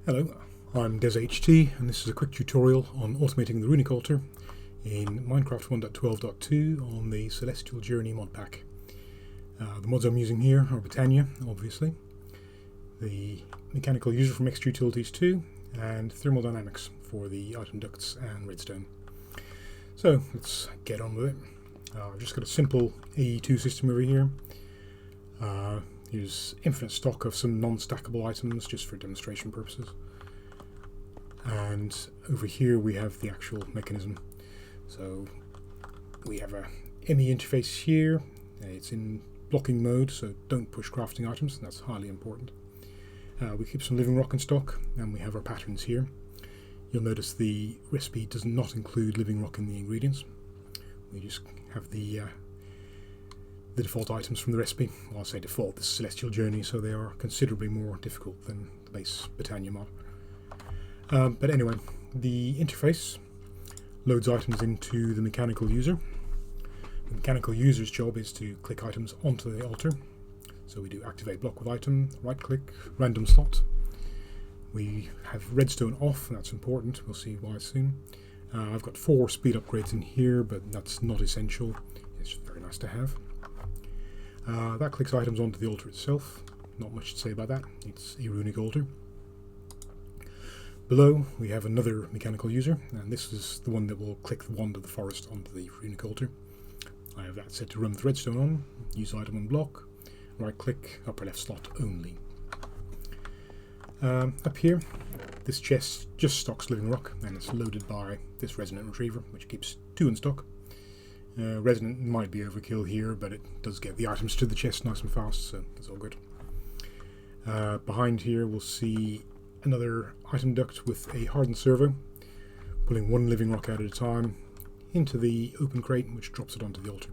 Hello, I'm DesHT and this is a quick tutorial on automating the Runic altar in Minecraft 1.12.2 on the Celestial Journey mod pack. The mods I'm using here are Botania, obviously, the mechanical user from Extra Utilities 2, and thermodynamics for the item ducts and redstone. So let's get on with it. I've just got a simple AE2 system over here. Here's infinite stock of some non-stackable items just for demonstration purposes. And over here we have the actual mechanism. So we have a ME interface here. It's in blocking mode, so don't push crafting items. That's highly important. We keep some living rock in stock, and we have our patterns here. You'll notice the recipe does not include living rock in the ingredients. We just have the default items from the recipe. Well, I say default, this is Celestial Journey, so they are considerably more difficult than the base Botania mod. But anyway, the interface loads items into the mechanical user. The mechanical user's job is to click items onto the altar. So we do activate block with item, right click, random slot. We have redstone off, and that's important. We'll see why soon. I've got 4 speed upgrades in here, but that's not essential. It's very nice to have. That clicks items onto the altar itself. Not much to say about that. It's a Runic altar. Below we have another mechanical user, and this is the one that will click the wand of the forest onto the Runic altar. I have that set to run with redstone on. Use item on block. Right click, upper left slot only. Up here, this chest just stocks living rock, and it's loaded by this resonant retriever, which keeps 2 in stock. Resonant might be overkill here, but it does get the items to the chest nice and fast, so that's all good. Behind here we'll see another item duct with a hardened servo, pulling 1 living rock out at a time into the open crate, which drops it onto the altar.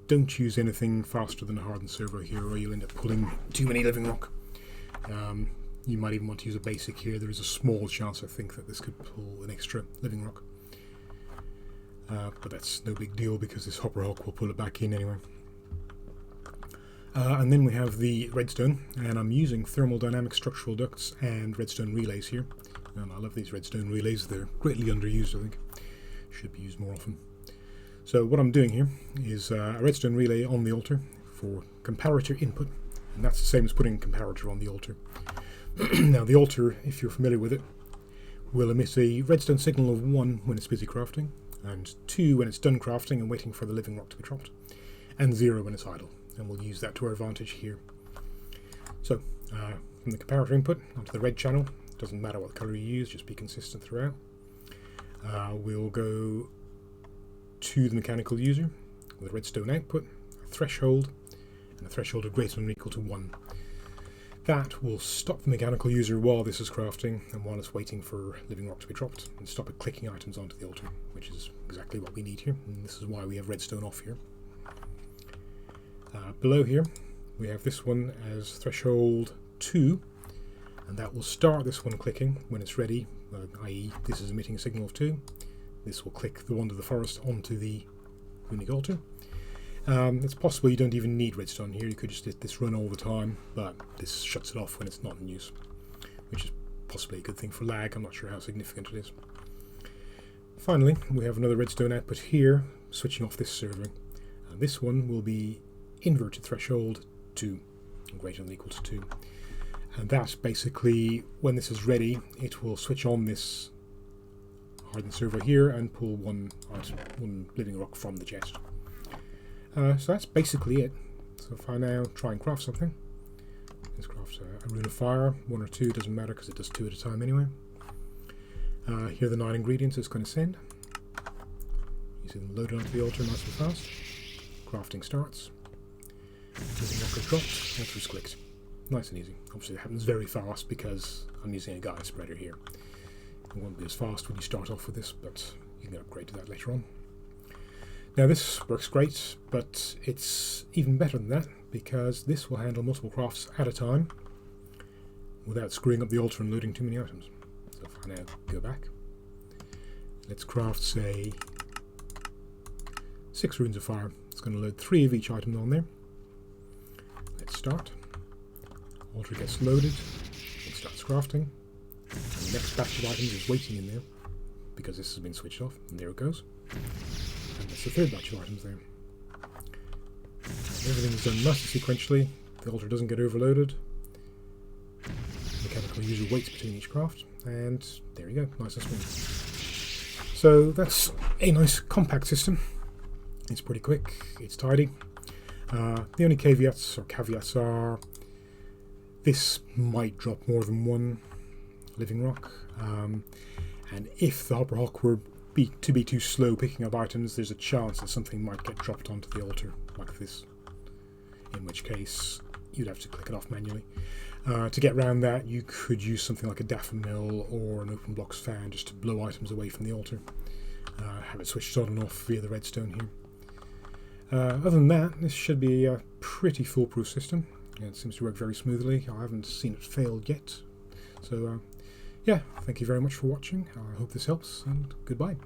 Don't use anything faster than a hardened servo here, or you'll end up pulling too many living rock. You might even want to use a basic here. There is a small chance, I think, that this could pull an extra living rock. But that's no big deal because this hopper hulk will pull it back in anyway. And then we have the redstone, and I'm using thermodynamic structural ducts and redstone relays here. I love these redstone relays, they're greatly underused, I think. Should be used more often. So what I'm doing here is a redstone relay on the altar for comparator input, and that's the same as putting a comparator on the altar. Now the altar, if you're familiar with it, will emit a redstone signal of 1 when it's busy crafting, and 2 when it's done crafting and waiting for the living rock to be dropped, and 0 when it's idle, and we'll use that to our advantage here. So from the comparator input onto the red channel, doesn't matter what colour you use, just be consistent throughout. We'll go to the mechanical user with a redstone output, a threshold, and a threshold of greater than or equal to 1. That will stop the mechanical user while this is crafting and while it's waiting for living rock to be dropped, and stop it clicking items onto the altar, which is exactly what we need here, and this is why we have redstone off here. Below here we have this one as threshold 2, and that will start this one clicking when it's ready, i.e. this is emitting a signal of 2. This will click the wand of the forest onto the Runic altar. It's possible you don't even need redstone here, you could just let this run all the time, but this shuts it off when it's not in use, which is possibly a good thing for lag. I'm not sure how significant it is. Finally, we have another redstone output here, switching off this servo. This one will be inverted threshold 2, greater than or equal to 2. And that's basically, when this is ready, it will switch on this hardened servo here and pull 1 living rock from the chest. So that's basically it. So if I now try and craft something, let's craft a rune of fire, 1 or 2, doesn't matter because it does 2 at a time anyway. Here are the 9 ingredients it's going to send. You see them loaded onto the altar nice and fast. Crafting starts. Living rock is dropped, altar is clicked. Nice and easy. Obviously it happens very fast because I'm using a guide spreader here. It won't be as fast when you start off with this, but you can upgrade to that later on. Now this works great, but it's even better than that because this will handle multiple crafts at a time without screwing up the altar and loading too many items. So if I now go back, let's craft, say, 6 runes of fire. It's going to load 3 of each item on there. Let's start. Altar gets loaded, starts crafting. And the next batch of items is waiting in there because this has been switched off, and there it goes. And that's the third batch of items there. Everything's done nice and sequentially. The altar doesn't get overloaded. Mechanical user waits between each craft, and there you go, nice and smooth. So that's a nice compact system. It's pretty quick, it's tidy. The only caveats are this might drop more than one living rock, and if the Hopper Hawk were to be too slow picking up items, there's a chance that something might get dropped onto the altar like this, in which case you'd have to click it off manually. To get around that, you could use something like a daffodil or an open blocks fan just to blow items away from the altar. Have it switched on and off via the redstone here. Other than that, this should be a pretty foolproof system. It seems to work very smoothly. I haven't seen it fail yet. So yeah, thank you very much for watching. I hope this helps, and goodbye.